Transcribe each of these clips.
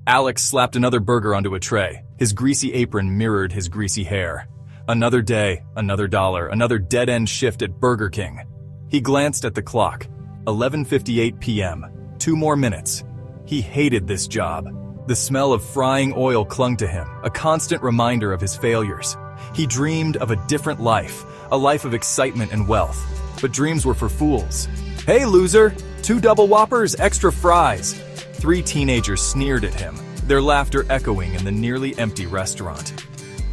Alex slapped another burger onto a tray. His greasy apron mirrored his greasy hair. Another day, another dollar, another dead-end shift at Burger King. He glanced at the clock. 11:58 p.m. 2 more minutes. He hated this job. The smell of frying oil clung to him, a constant reminder of his failures. He dreamed of a different life, a life of excitement and wealth. But dreams were for fools. "Hey, loser! 2 double whoppers, extra fries!" 3 teenagers sneered at him, their laughter echoing in the nearly empty restaurant.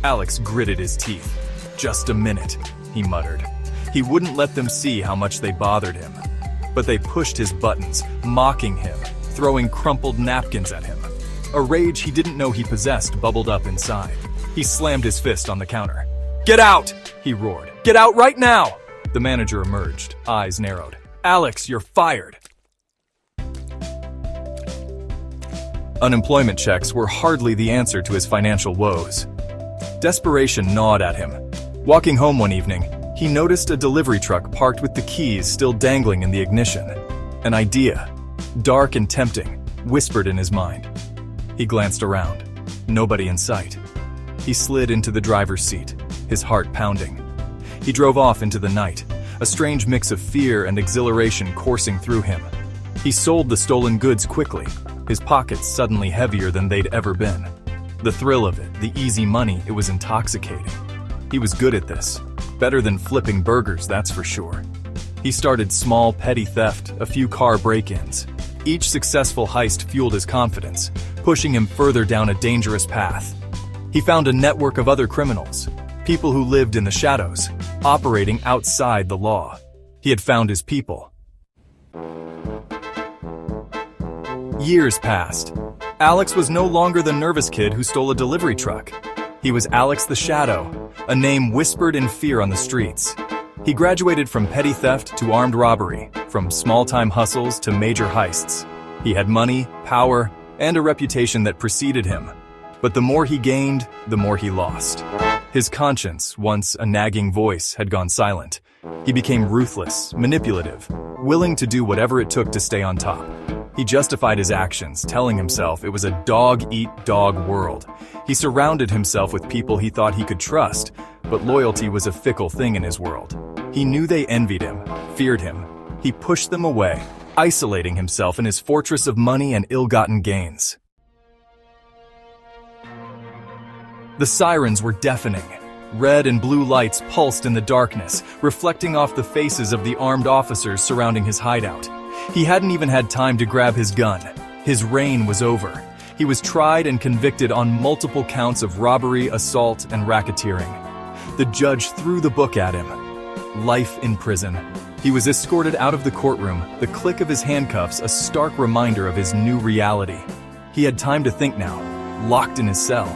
Alex gritted his teeth. "Just a minute," he muttered. He wouldn't let them see how much they bothered him. But they pushed his buttons, mocking him, throwing crumpled napkins at him. A rage he didn't know he possessed bubbled up inside. He slammed his fist on the counter. "Get out!" he roared. "Get out right now!" The manager emerged, eyes narrowed. "Alex, you're fired." Unemployment checks were hardly the answer to his financial woes. Desperation gnawed at him. Walking home one evening, he noticed a delivery truck parked with the keys still dangling in the ignition. An idea, dark and tempting, whispered in his mind. He glanced around. Nobody in sight. He slid into the driver's seat, his heart pounding. He drove off into the night, a strange mix of fear and exhilaration coursing through him. He sold the stolen goods quickly, his pockets suddenly heavier than they'd ever been. The thrill of it, the easy money, it was intoxicating. He was good at this. Better than flipping burgers, that's for sure. He started small, petty theft, a few car break-ins. Each successful heist fueled his confidence, pushing him further down a dangerous path. He found a network of other criminals, people who lived in the shadows, operating outside the law. He had found his people. Years passed. Alex was no longer the nervous kid who stole a delivery truck. He was Alex the Shadow, a name whispered in fear on the streets. He graduated from petty theft to armed robbery, from small-time hustles to major heists. He had money, power, and a reputation that preceded him. But the more he gained, the more he lost. His conscience, once a nagging voice, had gone silent. He became ruthless, manipulative, willing to do whatever it took to stay on top. He justified his actions, telling himself it was a dog-eat-dog world. He surrounded himself with people he thought he could trust, but loyalty was a fickle thing in his world. He knew they envied him, feared him. He pushed them away, isolating himself in his fortress of money and ill-gotten gains. The sirens were deafening. Red and blue lights pulsed in the darkness, reflecting off the faces of the armed officers surrounding his hideout. He hadn't even had time to grab his gun. His reign was over. He was tried and convicted on multiple counts of robbery, assault, and racketeering. The judge threw the book at him. Life in prison. He was escorted out of the courtroom, the click of his handcuffs a stark reminder of his new reality. He had time to think now, locked in his cell.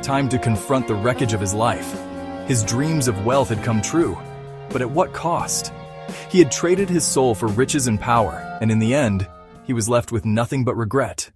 Time to confront the wreckage of his life. His dreams of wealth had come true, but at what cost? He had traded his soul for riches and power, and in the end, he was left with nothing but regret.